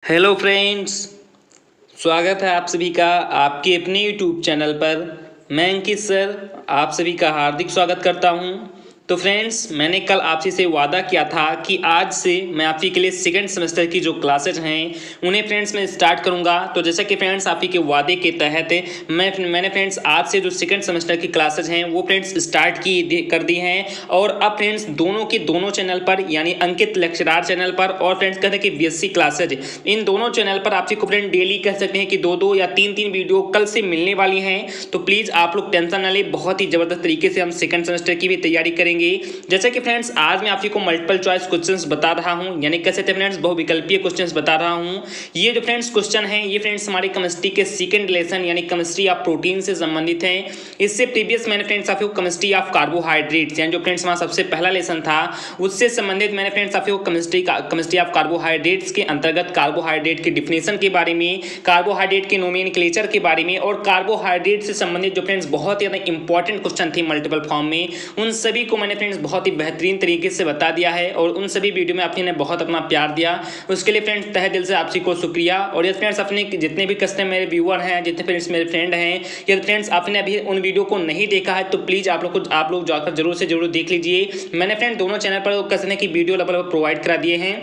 Hello friends, स्वागत है आप सभी का आपके अपने यूट्यूब चैनल पर। मैं अंकित सर आप सभी का हार्दिक स्वागत करता हूं। तो फ्रेंड्स, मैंने कल आपसे से वादा किया था कि आज से मैं आपके के लिए सेकंड सेमेस्टर की जो क्लासेज हैं उन्हें फ्रेंड्स मैं स्टार्ट करूंगा। तो जैसा कि फ्रेंड्स आप ही के वादे के तहत मैंने फ्रेंड्स आज से जो सेकंड सेमेस्टर की क्लासेज हैं वो फ्रेंड्स स्टार्ट कर दी हैं। और अब फ्रेंड्स दोनों के दोनों चैनल पर यानी अंकित लेक्चरार चैनल पर और फ्रेंड्स कहते हैं कि बीएससी क्लासेज, इन दोनों चैनल पर आपसे फ्रेंड डेली कह सकते हैं कि दो या तीन वीडियो कल से मिलने वाली हैं। तो प्लीज़ आप लोग टेंशन ना लें, बहुत ही ज़बरदस्त तरीके से हम सेकंड सेमेस्टर की भी तैयारी करेंगे। जैसे कि फ्रेंड्स आज मैं आपको मल्टीपल चॉइस क्वेश्चंस बता रहा हूं, यानी कैसे थे फ्रेंड्स बहुविकल्पीय क्वेश्चंस बता रहा हूं। ये जो फ्रेंड्स क्वेश्चन हैं ये फ्रेंड्स हमारे केमिस्ट्री के सेकंड लेसन यानी केमिस्ट्री ऑफ प्रोटीन से संबंधित हैं। इससे प्रीवियस मैंने फ्रेंड्स आपको केमिस्ट्री ऑफ कार्बोहाइड्रेट्स यानी जो फ्रेंड्स हमारा सबसे पहला लेसन था उससे संबंधित मैंने फ्रेंड्स आपको केमिस्ट्री ऑफ कार्बोहाइड्रेट्स के अंतर्गत कार्बोहाइड्रेट की डिफिनेशन के बारे में, कार्बोहाइड्रेट के नोमेनक्लेचर के बारे में और कार्बोहाइड्रेट से संबंधित जो फ्रेंड्स बहुत ही ज़्यादा इंपॉर्टेंट क्वेश्चन थे मल्टीपल फॉर्म में, उन सभी को मैंने फ्रेंड्स बहुत ही बेहतरीन तरीके से बता दिया है। और उन सभी वीडियो में आपने बहुत अपना प्यार दिया, उसके लिए फ्रेंड्स तहे दिल से आपसी को शुक्रिया। और ये फ्रेंड्स अपने जितने भी कस्टमर मेरे व्यूअर हैं, जितने फ्रेंड्स मेरे फ्रेंड हैं, यदि फ्रेंड्स आपने अभी उन वीडियो को नहीं देखा है तो प्लीज़ आप लोग जाकर जरूर से जरूर देख लीजिए। मैंने फ्रेंड दोनों चैनल पर कसने की वीडियो लगभग प्रोवाइड करा दिए हैं।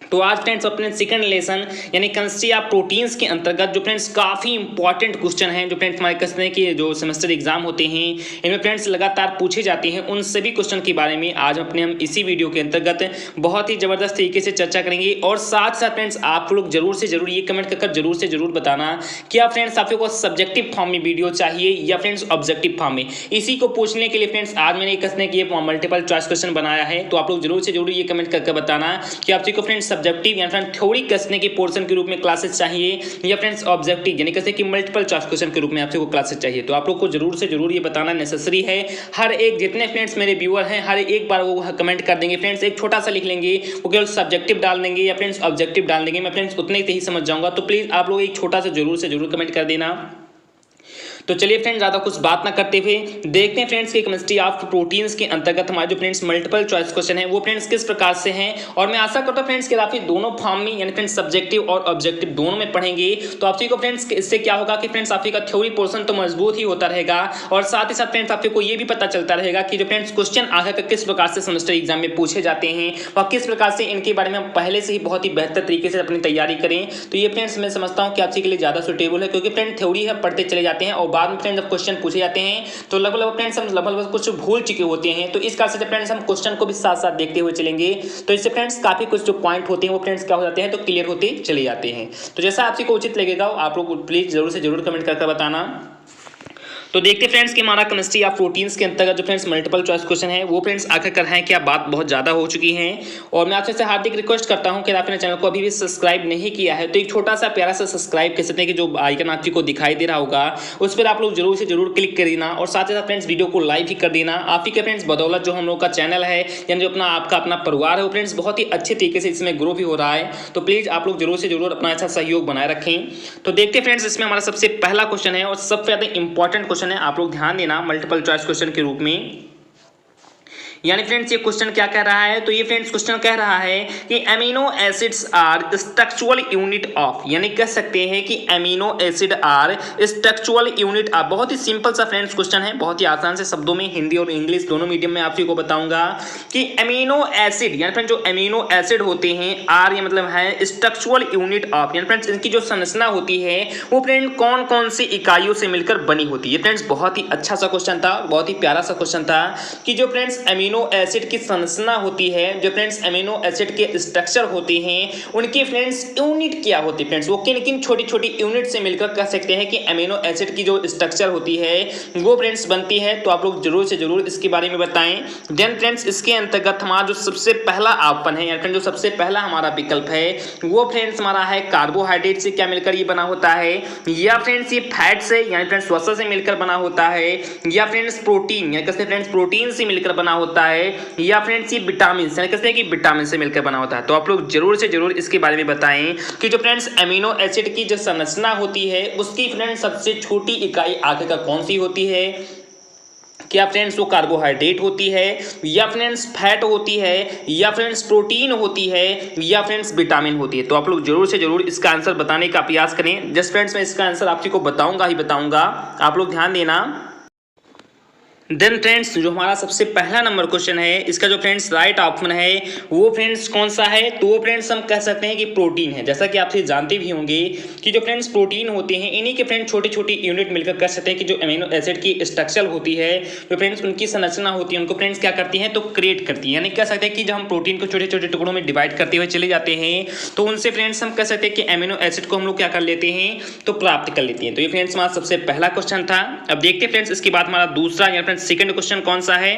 तो आज फ्रेंड्स अपने सेकंड लेसन यानी केमिस्ट्री ऑफ प्रोटीन्स के अंतर्गत जो फ्रेंड्स काफ़ी इंपॉर्टेंट क्वेश्चन हैं जो फ्रेंड्स हमारे कसने के जो सेमेस्टर एग्जाम होते हैं इनमें फ्रेंड्स लगातार पूछे जाते हैं, उन सभी क्वेश्चन के बारे में आज हम इसी वीडियो के अंतर्गत बहुत ही ज़बरदस्त तरीके से चर्चा करेंगे। और साथ साथ फ्रेंड्स आप लोग जरूर से जरूर ये कमेंट कर जरूर से जरूर बताना क्या फ्रेंड्स आपको सब्जेक्टिव फॉर्म में वीडियो चाहिए या फ्रेंड्स ऑब्जेक्टिव फॉर्म में। इसी को पूछने के लिए फ्रेंड्स आज मैंने कसने की मल्टीपल चॉइस क्वेश्चन बनाया है। तो आप लोग जरूर से जरूर ये कमेंट करके बताना कि आपको फ्रेंड्स सब्जेक्टिव या फ्रेंड थ्योरी कसने के पोर्शन के रूप में क्लासेस चाहिए या फ्रेंड्स ऑब्जेक्टिव यानी कैसे कि मल्टीपल चॉइस क्वेश्चन के रूप में आपको क्लासेस चाहिए। तो आप लोग को जरूर से जरूर ये बताना नेसेसरी है। हर एक जितने फ्रेंड्स मेरे व्यूअर हैं हर एक बार वो कमेंट कर देंगे फ्रेंड्स, एक छोटा सा लिख लेंगे, वो केवल सब्जेक्टिव डाल देंगे या फ्रेंड्स ऑब्जेक्टिव डाल देंगे, मैं फ्रेंड्स उतने ही समझ जाऊंगा। तो प्लीज आप लोग एक छोटा सा जरूर से जरूर कमेंट कर देना। तो चलिए फ्रेंड्स ज़्यादा कुछ बात ना करते हुए देखते हैं फ्रेंड्स कि केमिस्ट्री ऑफ प्रोटीन्स के अंतर्गत हमारे जो फ्रेंड्स मल्टीपल चॉइस क्वेश्चन है वो फ्रेंड्स किस प्रकार से हैं। और मैं आशा करता हूँ फ्रेंड्स कि आप दोनों फॉर्म में यानी फ्रेंड्स सब्जेक्टिव और ऑब्जेक्टिव दोनों में पढ़ेंगे। तो आप को फ्रेंड्स इससे क्या होगा कि फ्रेंड्स आपका थ्योरी पोर्शन तो मजबूत ही होता रहेगा और साथ ही साथ फ्रेंड्स आपको ये भी पता चलता रहेगा कि जो फ्रेंड्स क्वेश्चन आगे का किस प्रकार से सेमेस्टर एग्जाम में पूछे जाते हैं और किस प्रकार से इनके बारे में हम पहले से ही बहुत ही बेहतर तरीके से अपनी तैयारी करें। तो ये फ्रेंड्स मैं समझता हूँ कि आपके लिए ज़्यादा सुटेबल है, क्योंकि फ्रेंड थ्योरी हम पढ़ते चले जाते हैं और बाद में फ्रेंड्स जब क्वेश्चन पूछे जाते हैं तो लगभग फ्रेंड्स हम लगभग कुछ भूल चुके होते हैं। तो इस कारण से फ्रेंड्स हम क्वेश्चन को भी साथ साथ देखते हुए चलेंगे। तो इससे फ्रेंड्स काफी कुछ जो पॉइंट होते हैं वो फ्रेंड्स क्या हो जाते हैं तो क्लियर होते चले जाते हैं। तो जैसा आपको उचित लगेगा आप लोग प्लीज जरूर से जरूर कमेंट करके बताना। तो देखते फ्रेंड्स कि हमारा केमिस्ट्री ऑफ प्रोटीन्स के अंतर्गत जो फ्रेंड्स मल्टीपल चॉइस क्वेश्चन है वो फ्रेंड्स आखिरकार हैं क्या, बात बहुत ज़्यादा हो चुकी है। और मैं आपसे हार्दिक रिक्वेस्ट करता हूं कि आपने चैनल को अभी भी सब्सक्राइब नहीं किया है तो एक छोटा सा प्यारा सा सब्सक्राइब कर सकते हैं कि जो आइकन आपको दिखाई दे रहा होगा उस पर आप लोग जरूर से जरूर क्लिक कर देना और साथ ही साथ फ्रेंड्स वीडियो को लाइक ही कर देना। आप ही के फ्रेंड्स बदौलत जो हम लोग का चैनल है यानी जो आपका अपना परिवार है वो फ्रेंड्स बहुत ही अच्छे तरीके से इसमें ग्रो भी हो रहा है। तो प्लीज़ आप लोग जरूर से जरूर अपना अच्छा सहयोग बनाए रखें। तो देखते फ्रेंड्स इसमें हमारा सबसे पहला क्वेश्चन है और सबसे ज़्यादा इंपॉर्टेंट क्वेश्चन है, आप लोग ध्यान देना मल्टीपल चॉइस क्वेश्चन के रूप में। यानी फ्रेंड्स ये क्वेश्चन क्या कह रहा है, तो ये फ्रेंड्स क्वेश्चन कह रहा है कि amino acids are structural unit of, यानी कह सकते हैं कि amino acid are structural unit of. बहुत ही सिंपल सा फ्रेंड्स क्वेश्चन है, बहुत ही आसान से शब्दों में हिंदी और इंग्लिश दोनों मीडियम में आपको बताऊंगा कि अमीनो एसिड यानी फ्रेंड्स जो अमीनो एसिड होते हैं आर ये मतलब है स्ट्रक्चरल यूनिट ऑफ, यानी फ्रेंड्स इनकी जो संरचना होती है वो फ्रेंड कौन कौन सी इकाइयों से मिलकर बनी होती है। फ्रेंड्स बहुत ही अच्छा सा क्वेश्चन था, बहुत ही प्यारा सा क्वेश्चन था कि जो फ्रेंड्स अमीनो एसिड की संरचना होती है, जो फ्रेंड्स अमीनो एसिड के स्ट्रक्चर होते हैं उनकी फ्रेंड्स यूनिट क्या होती है, फ्रेंड्स वो किन किन छोटी छोटी यूनिट से मिलकर कह सकते हैं कि अमीनो एसिड की जो स्ट्रक्चर होती है वो फ्रेंड्स बनती है। तो आप लोग जरूर से जरूर इसके बारे में बताएं। देन फ्रेंड्स इसके अंतर्गत हमारा जो सबसे पहला ऑप्शन है यानी जो सबसे पहला हमारा विकल्प है वो फ्रेंड्स हमारा है कार्बोहाइड्रेट से क्या मिलकर ये बना होता है, या फ्रेंड्स ये फैट से यानी फ्रेंड्स वसा से मिलकर बना होता है, या फ्रेंड्स प्रोटीन यानी कैसे फ्रेंड्स प्रोटीन से मिलकर बना होता है, या फ्रेंड्स ये विटामिन यानी कहते हैं कि विटामिन से मिलकर बना होता है। तो आप लोग जरूर से जरूर इसके बारे में बताएं कि जो फ्रेंड्स अमीनो एसिड की जो संरचना होती है उसकी फ्रेंड्स सबसे छोटी इकाई आगे का कौन सी होती है। क्या फ्रेंड्स वो कार्बोहाइड्रेट होती है, या फ्रेंड्स फैट होती है, या फ्रेंड्स प्रोटीन होती है, या फ्रेंड्स विटामिन होती है। तो आप लोग जरूर से जरूर इसका आंसर बताने का प्रयास करें। जस्ट फ्रेंड्स मैं इसका आंसर आप को बताऊंगा ही बताऊंगा, आप लोग ध्यान देना। देन फ्रेंड्स जो हमारा सबसे पहला नंबर क्वेश्चन है, इसका जो फ्रेंड्स राइट ऑप्शन है वो फ्रेंड्स कौन सा है, तो वो फ्रेंड्स हम कह सकते हैं कि प्रोटीन है। जैसा कि आप से जानते भी होंगे कि जो फ्रेंड्स प्रोटीन होते हैं इन्हीं के फ्रेंड्स छोटी छोटी यूनिट मिलकर कह सकते हैं कि जो अमीनो एसिड की स्ट्रक्चर होती है, जो फ्रेंड्स उनकी संरचना होती है, उनको फ्रेंड्स क्या करती हैं तो क्रिएट करती है। यानी कह सकते हैं कि जब हम प्रोटीन को छोटे छोटे टुकड़ों में डिवाइड करते हुए चले जाते हैं तो उनसे फ्रेंड्स हम कह सकते हैं कि अमीनो एसिड को हम लोग क्या कर लेते हैं तो प्राप्त कर लेते हैं। तो ये फ्रेंड्स हमारा सबसे पहला क्वेश्चन था। अब देखते हैं फ्रेंड्स इसके बाद हमारा दूसरा या फ्रेंड्स सेकंड क्वेश्चन कौन सा है।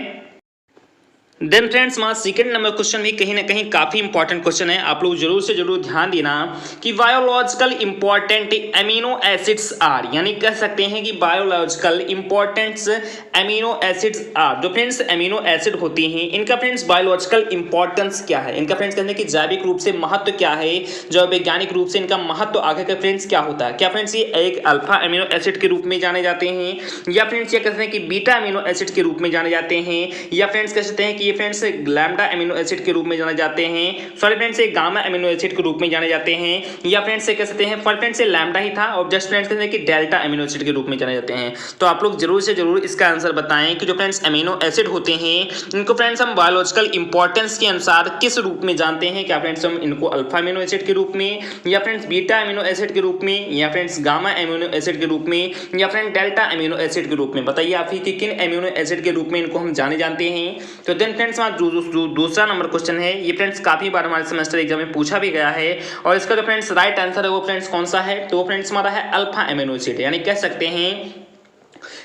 देन फ्रेंड्स हमारा सेकंड नंबर क्वेश्चन भी कहीं ना कहीं काफी इंपॉर्टेंट क्वेश्चन है। आप लोग जरूर से जरूर ध्यान देना कि biological important amino acids are, यानी कह सकते हैं कि biological importants amino acids are. जो फ्रेंड्स अमीनो एसिड होती हैं इनका फ्रेंड्स बायोलॉजिकल इंपॉर्टेंस क्या है, इनका फ्रेंड्स कहते हैं कि जैविक रूप से महत्व क्या है, जो वैज्ञानिक रूप से इनका महत्व आगे का फ्रेंड्स क्या होता है। क्या फ्रेंड्स ये एक अल्फा अमीनो एसिड के रूप में जाने जाते हैं, या फ्रेंड्स ये कहते हैं कि बीटा अमीनो एसिड के रूप में जाने जाते हैं, या फ्रेंड्स कह सकते हैं कि फ्रेंड्स लैम्डा अमीनो एसिड के रूप में जाने जाते हैं, सॉरी फ्रेंड्स ये गामा अमीनो एसिड के रूप में जाने जाते हैं, या फ्रेंड्स से कह सकते हैं फ्रेंड्स से लैम्डा ही था और जस्ट फ्रेंड्स कहते हैं कि डेल्टा अमीनो एसिड के रूप में जाने जाते हैं। तो आप लोग जरूर से जरूर इसका आंसर बताएं कि जो फ्रेंड्स अमीनो एसिड होते हैं इनको फ्रेंड्स हम बायोलॉजिकल इंपॉर्टेंस के अनुसार किस रूप में जानते हैं। क्या फ्रेंड्स हम इनको अल्फा अमीनो एसिड के रूप में, या फ्रेंड्स बीटा अमीनो एसिड के रूप में, या फ्रेंड्स गामा अमीनो एसिड के रूप में, या फ्रेंड्स डेल्टा अमीनो एसिड के रूप में। बताइए आप ही कि किन अमीनो एसिड के रूप में इनको हम जाने जानते हैं। तो देन फ्रेंड्स जो दूसरा नंबर क्वेश्चन है ये फ्रेंड्स काफी बार हमारे सेमेस्टर एग्जाम में पूछा भी गया है, और इसका जो फ्रेंड्स राइट आंसर है वो फ्रेंड्स कौन सा है, तो वो फ्रेंड्स हमारा है अल्फा अमीनो एसिड। यानी कह सकते हैं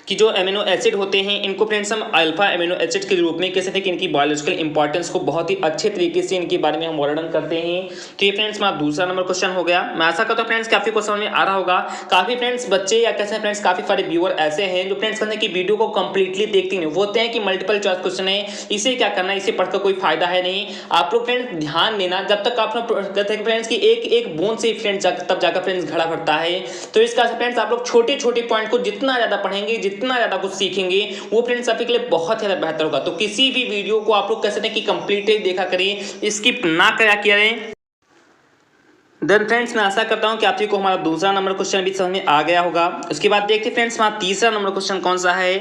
कि जो अमीनो एसिड होते हैं इनको फ्रेंड्स हम अल्फा अमीनो एसिड के रूप में कह सकते हैं कि इनकी बायोलॉजिकल इंपॉर्टेंस को बहुत ही अच्छे तरीके से इनके बारे में हम वर्णन करते हैं। तो ये फ्रेंड्स हमारा दूसरा नंबर क्वेश्चन हो गया। मैं आशा करता हूं फ्रेंड्स काफी को समझ में आ रहा होगा। काफी फ्रेंड्स बच्चे या कैसे फ्रेंड्स काफी सारे व्यूअर ऐसे हैं जो फ्रेंड्स कहते हैं कि वीडियो को कंप्लीटली देखते नहीं, वो होते हैं कि मल्टीपल चॉइस क्वेश्चन है, इसे क्या करना, इसे पढ़कर कोई फायदा है नहीं। आप लोग फ्रेंड्स ध्यान देना, जब तक आप कहते हैं फ्रेंड्स कि एक एक बूंद से फ्रेंड्स तब जाकर फ्रेंड्स घड़ा भरता है। तो इसका फ्रेंड्स आप लोग छोटे छोटे पॉइंट को जितना ज्यादा पढ़ेंगे, जितना ज्यादा कुछ सीखेंगे, वो फ्रेंड्स आपके लिए बहुत ज्यादा बेहतर होगा। तो किसी भी वीडियो को आप लोग कह सकते हैं कि कंप्लीटली देखा करें, स्किप ना करें। देन फ्रेंड्स मैं आशा करता हूं कि आप को हमारा दूसरा नंबर क्वेश्चन भी समझ में आ गया होगा। उसके बाद देखते हैं फ्रेंड्स हमारा तीसरा नंबर क्वेश्चन कौन सा है।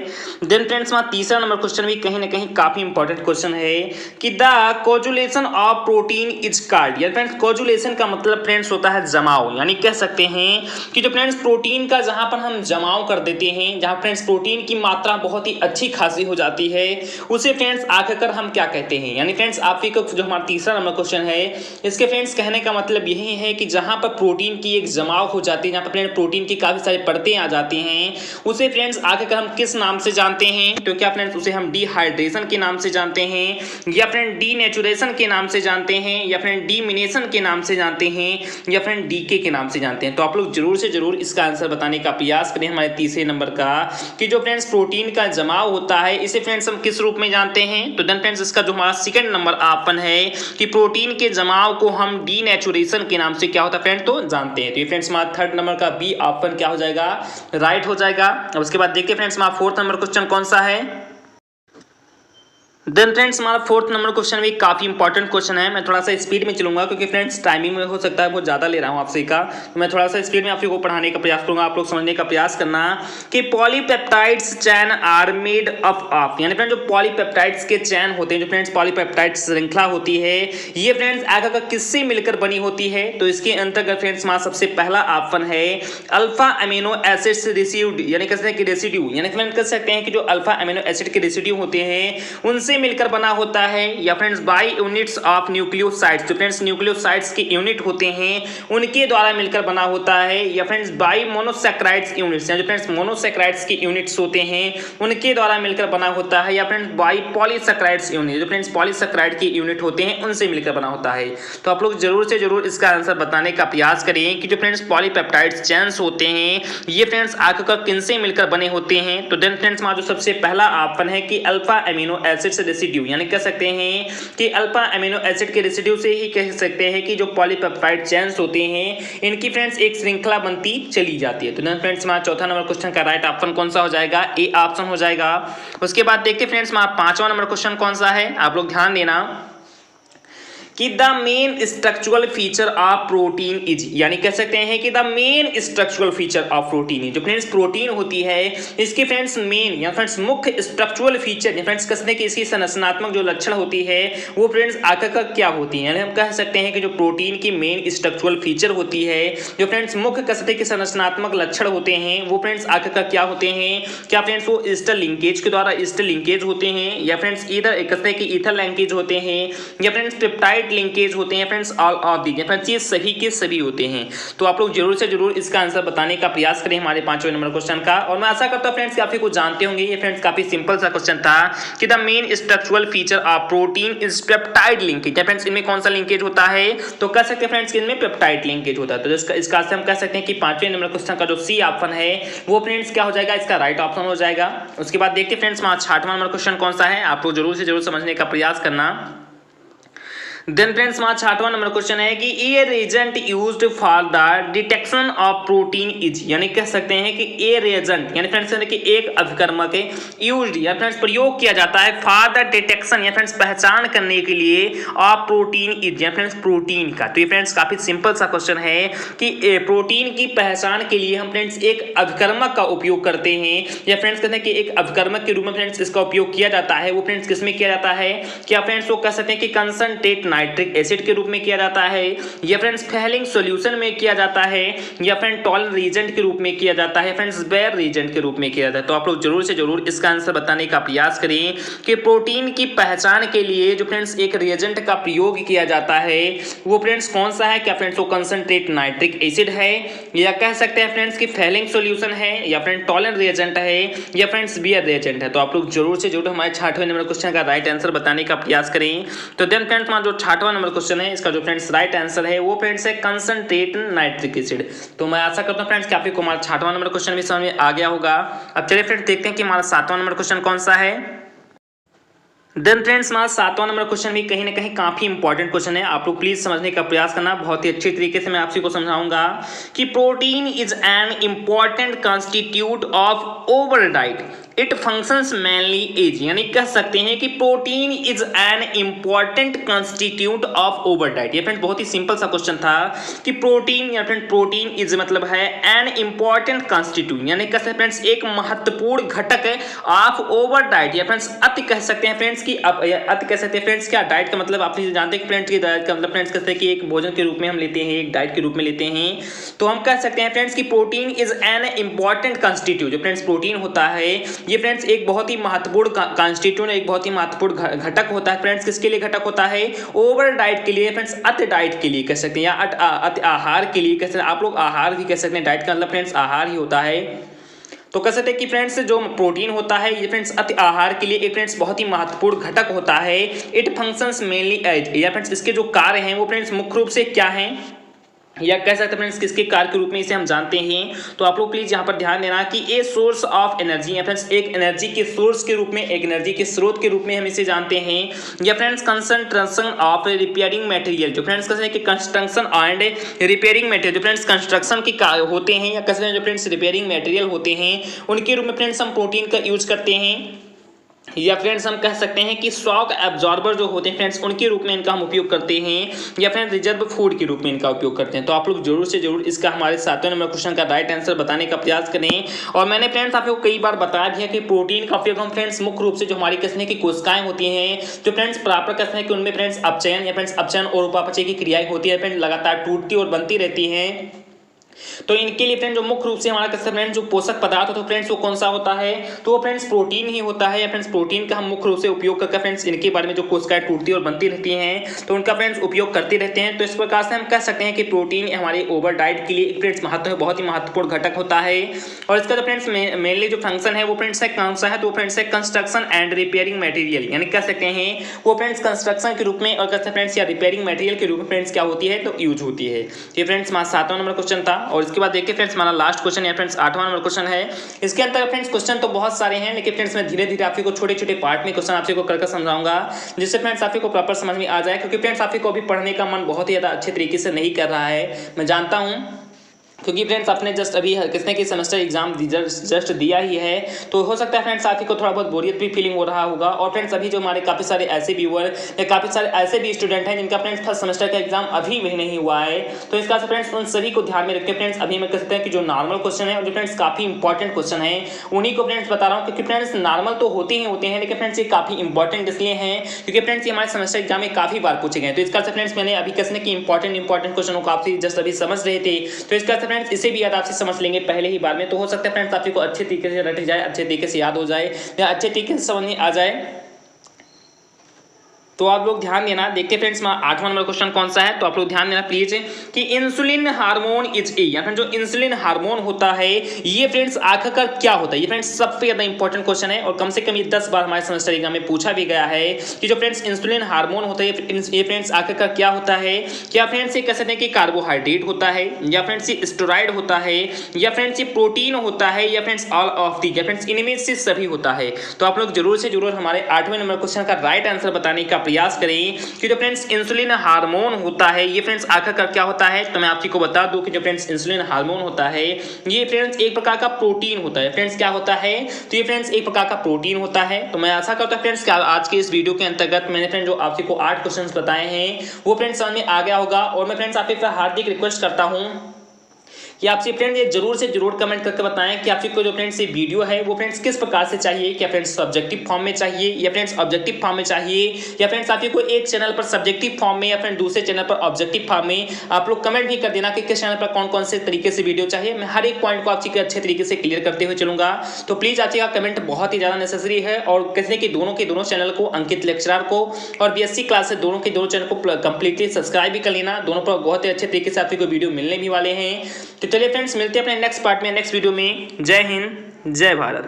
देन फ्रेंड्स हमारा तीसरा नंबर क्वेश्चन भी कहीं ना कहीं काफी इंपॉर्टेंट क्वेश्चन है कि the coagulation of protein is called. यानी फ्रेंड्स कोजुलेशन का मतलब फ्रेंड्स होता है जमाव। यानी कह सकते हैं कि जो फ्रेंड्स प्रोटीन का जहां पर हम जमाव कर देते हैं, जहां फ्रेंड्स प्रोटीन की मात्रा बहुत ही अच्छी खासी हो जाती है, उसे फ्रेंड्स आकर हम क्या कहते हैं। यानी फ्रेंड्स आप को जो हमारा तीसरा नंबर क्वेश्चन है इसके फ्रेंड्स कहने का मतलब यही है कि जहां पर प्रोटीन की एक जमाव हो जाती है, जहां पर फ्रेंड्स प्रोटीन की काफी सारी परतें आ जाती हैं, उसे फ्रेंड्स आगे हम किस नाम से जानते हैं। तो क्या फ्रेंड्स उसे हम डिहाइड्रेशन के नाम से जानते हैं, या फ्रेंड डीनेचुरेशन के नाम से जानते हैं, या फ्रेंड डीमिनेशन के नाम से जानते हैं, या फ्रेंड डीके के नाम से जानते हैं। तो आप लोग जरूर से जरूर इसका आंसर बताने का प्रयास करें हमारे तीसरे नंबर का कि जो फ्रेंड्स प्रोटीन का जमाव होता है इसे फ्रेंड्स हम किस रूप में जानते हैं। तो देन फ्रेंड्स इसका जो हमारा सेकंड नंबर ऑप्शन है कि प्रोटीन के जमाव को हम डीनेचुरेशन के नाम से क्या होता है फ्रेंड तो जानते हैं। तो ये फ्रेंड्स हमारा थर्ड नंबर का बी ऑप्शन क्या हो जाएगा, राइट हो जाएगा। अब उसके बाद देखिए फ्रेंड्स हमारा फोर्थ नंबर क्वेश्चन कौन सा है। देन फ्रेंड्स हमारा फोर्थ नंबर क्वेश्चन भी काफी इंपॉर्टेंट क्वेश्चन है। मैं थोड़ा सा स्पीड में चलूंगा क्योंकि फ्रेंड्स टाइमिंग में हो सकता है बहुत ज्यादा ले रहा हूं आपसे का, तो मैं थोड़ा सा स्पीड में आप लोगों को पढ़ाने का प्रयास करूंगा। आप लोग समझने का प्रयास करना कि polypeptides chain are made up of. यानी फ्रेंड्स जो पॉलीपेप्टाइड्स के चैन होते हैं, जो फ्रेंड्स पॉलीपेप्टाइड श्रृंखला होती है, ये फ्रेंड्स आगे किससे मिलकर बनी होती है। तो इसके अंतर्गत फ्रेंड्स हमारा सबसे पहला ऑप्शन है अल्फा अमीनो एसिड्स रेसिड्यू, यानी कह सकते हैं कि रेसिड्यू, यानी फ्रेंड्स कह सकते हैं कि जो अल्फा अमीनो एसिड के रेसिड्यू होते हैं उनसे मिलकर बना होता है, या friends by units of nucleosides, जो फ्रेंड्स न्यूक्लियोसाइड्स के यूनिट होते हैं उनके द्वारा मिलकर बना होता है, या फ्रेंड्स बाय मोनोसैकेराइड्स यूनिट्स, जो फ्रेंड्स मोनोसैकेराइड्स के यूनिट्स होते हैं उनके द्वारा मिलकर बना होता है, या फ्रेंड्स बाय पॉलीसैकेराइड्स यूनिट, जो फ्रेंड्स पॉलीसैकेराइड के यूनिट होते हैं उनसे मिलकर बना होता है। तो आप लोग जरूर से जरूर इसका आंसर बताने का प्रयास करें कि जो फ्रेंड्स पॉलीपेप्टाइड्स चेन्स होते हैं ये फ्रेंड्स आखिरकार किनसे मिलकर बने होते हैं। तो देन फ्रेंड्स हमारा जो सबसे पहला ऑप्शन है कि अल्फा अमीनो एसिड्स रेसिड्यू, यानी कह सकते हैं कि अल्फा अमीनो एसिड के रेसिड्यू से ही कह सकते हैं कि जो पॉलीपेप्टाइड चेन्स होते हैं इनकी फ्रेंड्स एक श्रृंखला बनती चली जाती है। तो देन फ्रेंड्स हमारा चौथा नंबर क्वेश्चन का राइट ऑप्शन कौन सा हो जाएगा, ए ऑप्शन हो जाएगा। उसके बाद देखते फ्रेंड्स हमारा पांचवा नंबर क्वेश्चन कौन सा है, आप लोग ध्यान देना कि the main structural feature of protein is, यानी कह सकते हैं कि the main structural feature of protein is, जो फ्रेंड्स प्रोटीन होती है इसके फ्रेंड्स मेन या फ्रेंड्स मुख्य स्ट्रक्चरल फीचर, फ्रेंड्स कह सकते हैं कि इसकी संरचनात्मक जो लक्षण होती है वो फ्रेंड्स आकर क्या होती है, यानी हम कह सकते हैं कि जो प्रोटीन की मेन स्ट्रक्चरल फीचर होती है, जो फ्रेंड्स मुख्य कह सकते हैं कि संरचनात्मक लक्षण होते हैं वो फ्रेंड्स आकर क्या होते हैं, क्या फ्रेंड्स वो ईस्टर लिंकेज के द्वारा ईस्टर लिंकेज होते हैं, या फ्रेंड्स इधर कहते हैं कि ईथर लिंकेज होते हैं, या फ्रेंड्स पेप्टाइड लिंकेज होते हैं, friends all of these, friends ये सभी के सभी होते हैं। तो आप लोग जरूर से जरूर इसका आंसर बताने का प्रयास करें हमारे पांचवें नंबर क्वेश्चन का। और मैं आशा करता हूं फ्रेंड्स काफी कुछ जानते होंगे। ये फ्रेंड्स काफी सिंपल सा क्वेश्चन था कि the main structural feature of protein is peptide linkage, friends इनमें कौन सा लिंकेज होता है, तो कह सकते हैं फ्रेंड्स कि इनमें पेप्टाइड लिंकेज होता है। तो इसका हम कह सकते हैं कि पांचवें नंबर क्वेश्चन का जो सी ऑप्शन है वो फ्रेंड्स क्या हो जाएगा, इसका राइट ऑप्शन हो जाएगा। उसके बाद देखते फ्रेंड्स हमारा छठवां नंबर क्वेश्चन कौन सा है, आप लोग जरूर से जरूर समझने का प्रयास करना। देन फ्रेंड्स हमारा छठवां नंबर क्वेश्चन है कि a reagent used for the detection of protein is, यानी कह सकते हैं कि ए रिएजेंट यानी फ्रेंड्स कि एक अभिकर्मक यूज्ड या फ्रेंड्स प्रयोग किया जाता है फॉर द डिटेक्शन या फ्रेंड्स पहचान करने के लिए ऑफ प्रोटीन इज, या फ्रेंड्स प्रोटीन का। तो ये फ्रेंड्स काफी सिंपल सा क्वेश्चन है कि प्रोटीन की पहचान के लिए हम फ्रेंड्स एक अभिकर्मक का उपयोग करते हैं, या फ्रेंड्स कहते हैं कि एक अभिकर्मक के रूप में फ्रेंड्स इसका उपयोग किया जाता है। वो फ्रेंड्स किसमें किया जाता है, क्या फ्रेंड्स वो कह सकते हैं कि कंसंट्रेट नाइट्रिक एसिड के रूप में किया जाता है, या फ्रेंड्स फेलिंग सॉल्यूशन में किया जाता है, या फ्रेंड टॉलन रीजेंट के रूप में किया जाता है, फ्रेंड्स बेयर रीजेंट के रूप में किया जाता है। तो आप लोग जरूर से जरूर इसका आंसर बताने का प्रयास करें कि प्रोटीन की पहचान के लिए जो फ्रेंड्स एक रिएजेंट का प्रयोग किया जाता है वो फ्रेंड्स कौन सा है, क्या फ्रेंड्स वो कंसंट्रेट नाइट्रिक एसिड है, या कह सकते हैं फ्रेंड्स कि फेलिंग सॉल्यूशन है, या फ्रेंड टॉलन रिएजेंट है, या फ्रेंड्स बेयर रिएजेंट है। तो आप लोग जरूर से जरूर हमारे छठवें नंबर क्वेश्चन का राइट आंसर बताने का प्रयास करें। तो देन फ्रेंड्स हमारा जो छठवां नंबर क्वेश्चन है इसका जो फ्रेंड्स राइट आंसर है वो फ्रेंड्स है कंसंट्रेट नाइट्रिक एसिड। तो मैं आशा करता हूं फ्रेंड्स कि आपको हमारा छठवां नंबर क्वेश्चन भी समझ में आ गया होगा। अब चलिए फ्रेंड्स देखते हैं कि हमारा सातवां नंबर क्वेश्चन कौन सा है। देन फ्रेंड्स हमारा सातवां नंबर क्वेश्चन भी कहीं ना कहीं काफी इंपॉर्टेंट क्वेश्चन है, आप लोग प्लीज समझने का प्रयास करना। बहुत ही अच्छे तरीके से मैं आपसी को समझाऊंगा कि protein is an important constitute of over diet, it functions mainly as, यानी कह सकते हैं कि protein is an important constitute of over diet. ये फ्रेंड्स बहुत ही सिंपल सा क्वेश्चन था कि प्रोटीन या फ्रेंड प्रोटीन इज मतलब है एन इंपॉर्टेंट कॉन्स्टिट्यूट, यानी कह सकते हैं फ्रेंड्स एक महत्वपूर्ण घटक ऑफ ओवर डाइट, या फ्रेंड्स अति कह सकते हैं फ्रेंड्स की अति कह सकते हैं फ्रेंड्स क्या डाइट का मतलब आप जानते हैं कि फ्रेंड्स की डाइट का मतलब फ्रेंड्स कहते हैं कि एक भोजन के रूप में हम लेते हैं, एक डाइट के रूप में लेते हैं। तो हम कह सकते हैं फ्रेंड्स कि protein is an important constitute, जो फ्रेंड्स प्रोटीन होता है ये फ्रेंड्स एक बहुत ही महत्वपूर्ण कॉन्स्टिट्यूएंट, एक बहुत ही महत्वपूर्ण घटक होता है। फ्रेंड्स किसके लिए घटक होता है, ओवर डाइट के लिए, फ्रेंड्स अति डाइट के लिए कह सकते हैं, या अति आहार के लिए कह सकते हैं। आप लोग आहार भी कह सकते हैं, डाइट का मतलब फ्रेंड्स आहार ही होता है। तो कह सकते हैं कि फ्रेंड्स जो प्रोटीन होता है ये फ्रेंड्स अति आहार के लिए एक फ्रेंड्स बहुत ही महत्वपूर्ण घटक होता है। इट फंक्शंस मेनली एज, या फ्रेंड्स इसके जो कार्य हैं वो फ्रेंड्स मुख्य रूप से क्या हैं, या कह सकते हैं फ्रेंड्स किसके कार्य के रूप में इसे हम जानते हैं। तो आप लोग प्लीज यहाँ पर ध्यान देना कि ए सोर्स ऑफ एनर्जी, या फ्रेंड्स एक एनर्जी के सोर्स के रूप में, एक एनर्जी के स्रोत के रूप में हम इसे जानते हैं। या friends concentration of repairing material, जो फ्रेंड्स कहते हैं कि कंस्ट्रक्शन एंड रिपेयरिंग मटेरियल, जो फ्रेंड्स कंस्ट्रक्शन के कार्य होते हैं, या कहते हैं जो फ्रेंड्स रिपेयरिंग मटेरियल होते हैं उनके रूप में फ्रेंड्स हम प्रोटीन का यूज करते हैं। या फ्रेंड्स हम कह सकते हैं कि शॉक एब्जॉर्बर जो होते हैं फ्रेंड्स उनके रूप में इनका हम उपयोग करते हैं, या फ्रेंड्स रिजर्व फूड के रूप में इनका उपयोग करते हैं। तो आप लोग जरूर से जरूर इसका हमारे सातवें नंबर क्वेश्चन का राइट आंसर बताने का प्रयास करें। और मैंने फ्रेंड्स आपको कई बार बताया भी है कि प्रोटीन का उपयोग हम फ्रेंड्स मुख्य रूप से जो हमारी कहते की कोशिकाएं होती हैं, जो फ्रेंड्स प्राप्त कहते हैं कि उनमें फ्रेंड्स अपचयन, या फ्रेंड्स अपचयन और उपापचय की क्रियाएं होती है, फ्रेंड्स लगातार टूटती और बनती रहती हैं। तो इनके लिए फ्रेंड जो मुख्य रूप से हमारा कहते हैं फ्रेंड्स जो पोषक पदार्थ होता है फ्रेंड्स वो कौन सा होता है, तो वो फ्रेंड्स प्रोटीन ही होता है। या फ्रेंड्स प्रोटीन का हम मुख्य रूप से उपयोग करके फ्रेंड्स इनके बारे में जो कोशिकाएं टूटती और बनती रहती हैं तो उनका फ्रेंड्स उपयोग करते रहते हैं। तो इस प्रकार से हम कह सकते हैं कि प्रोटीन हमारे ओवर डाइट के लिए फ्रेंड्स महत्व है, बहुत ही महत्वपूर्ण घटक होता है। और इसका जो फ्रेंड्स मेनली जो फंक्शन है वो फ्रेंड्स है कौन सा है, तो फ्रेंड्स है कंस्ट्रक्शन एंड रिपेयरिंग मटेरियल, यानी कह सकते हैं वो फ्रेंड्स कंस्ट्रक्शन के रूप में और कहते हैं फ्रेंड्स या रिपेयरिंग मटेरियल के रूप में फ्रेंड्स क्या होती है तो यूज होती है। ये फ्रेंड्स हमारा सातवां नंबर क्वेश्चन था। और इसके बाद देखिए फ्रेंड्स हमारा लास्ट क्वेश्चन है फ्रेंड्स 8वां नंबर क्वेश्चन है। इसके अंदर फ्रेंड्स क्वेश्चन तो बहुत सारे हैं, लेकिन फ्रेंड्स मैं धीरे धीरे आपको छोटे छोटे पार्ट में क्वेश्चन आपको करके समझाऊंगा, जिससे फ्रेंड्स आपको प्रॉपर समझ में आ जाए। क्योंकि फ्रेंड्स आपको अभी पढ़ने का मन बहुत ही ज़्यादा अच्छे तरीके से नहीं कर रहा है, मैं जानता हूँ, क्योंकि फ्रेंड्स आपने जस्ट अभी किसने की सेमेस्टर एग्जाम जस्ट दिया ही है, तो हो सकता है फ्रेंड्स आपको थोड़ा बहुत बोरियत भी फीलिंग हो रहा होगा। और फ्रेंड्स अभी जो हमारे काफ़ी सारे ऐसे व्यूअर या काफ़ी सारे ऐसे भी स्टूडेंट हैं जिनका फ्रेंड्स फर्स्ट सेमेस्टर का एग्जाम अभी भी नहीं हुआ है, तो इसका फ्रेंड्स उन सभी को ध्यान में रखते फ्रेंड्स अभी मैं कह सकते हैं कि जो नॉर्मल क्वेश्चन है और जो फ्रेंड्स काफ़ी इंपॉर्टेंट क्वेश्चन है उन्हीं को फ्रेंड्स बता रहा हूँ। क्योंकि फ्रेंड्स नॉर्मल तो होते हैं, लेकिन फ्रेंड्स ये काफ़ी इंपॉर्टेंट इसलिए हैं क्योंकि फ्रेंड्स ये हमारे सेमेस्टर एग्जाम में काफ़ी बार पूछे गए। तो इसका फ्रेंड्स मैंने अभी कसने की इंपॉर्टेंट क्वेश्चनों को आपसे जस्ट अभी समझ रहे थे, तो इसका फ्रेंड्स इसे भी याद आपसे समझ लेंगे पहले ही बार में, तो हो सकता है फ्रेंड्स आपको अच्छे तरीके से रट जाए, अच्छे तरीके से याद हो जाए या अच्छे तरीके से समझ में आ जाए। तो आप लोग ध्यान देना। देखते फ्रेंड्स 8वां नंबर क्वेश्चन कौन सा है, तो आप लोग ध्यान देना प्लीज कि इंसुलिन हार्मोन इज ए, या फिर जो इंसुलिन हार्मोन होता है ये फ्रेंड्स आखिरकार क्या होता है। ये फ्रेंड्स सबसे ज्यादा इंपॉर्टेंट क्वेश्चन है और कम से कम ये 10 बार हमारे सेमेस्टर एग्जाम में पूछा भी गया है कि जो फ्रेंड्स इंसुलिन हार्मोन होता है ये फ्रेंड्स आखिरकार क्या होता है। क्या फ्रेंड्स ये कह सकते हैं कि कार्बोहाइड्रेट होता है, या फ्रेंड्स ये स्टेरॉइड होता है, या फ्रेंड्स ये प्रोटीन होता है, या फ्रेंड्स ऑल ऑफ दी, या फ्रेंड्स इनमें से सभी होता है। तो आप लोग जरूर से जरूर हमारे 8वें नंबर क्वेश्चन का राइट आंसर बताने का प्रयास करें कि जो फ्रेंड्स इंसुलिन हार्मोन होता है ये फ्रेंड्स आखिरकार क्या होता है। तो मैं आपको बता दूं कि जो फ्रेंड्स इंसुलिन हार्मोन होता है ये फ्रेंड्स एक प्रकार का प्रोटीन होता है। फ्रेंड्स क्या होता है, तो ये फ्रेंड्स एक प्रकार का प्रोटीन होता है। तो मैं आशा करता हूं फ्रेंड्स कि आज के इस वीडियो के अंतर्गत मैंने फ्रेंड्स जो आपको 8 क्वेश्चंस बताए हैं वो फ्रेंड्स समझ में आ गया होगा। और मैं फ्रेंड्स आपसे हार्दिक रिक्वेस्ट करता हूं कि आपसे फ्रेंड्स ये जरूर से जरूर कमेंट करके बताएं कि आपको जो फ्रेंड्स ये वीडियो है वो फ्रेंड्स किस प्रकार से चाहिए। क्या फ्रेंड्स सब्जेक्टिव फॉर्म में चाहिए, या फ्रेंड्स ऑब्जेक्टिव फॉर्म में चाहिए, या फ्रेंड्स आपको एक चैनल पर सब्जेक्टिव फॉर्म में या फ्रेंड्स दूसरे चैनल पर ऑब्जेक्टिव फॉर्म में। आप लोग कमेंट भी कर देना कि किस चैनल पर कौन कौन से तरीके से वीडियो चाहिए। मैं हर एक पॉइंट को आपके अच्छे तरीके से क्लियर करते हुए चलूंगा। तो प्लीज आपका कमेंट बहुत ही ज्यादा नेसेसरी है। और किसने कि दोनों के दोनों चैनल को, अंकित लेक्चरर को और बीएससी क्लास से दोनों के दोनों चैनल को कंप्लीटली सब्सक्राइब भी कर लेना। दोनों पर बहुत ही अच्छे तरीके से आपको वीडियो मिलने भी वाले हैं। तो चलिए फ्रेंड्स मिलते हैं अपने नेक्स्ट पार्ट में, नेक्स्ट वीडियो में। जय हिंद, जय भारत।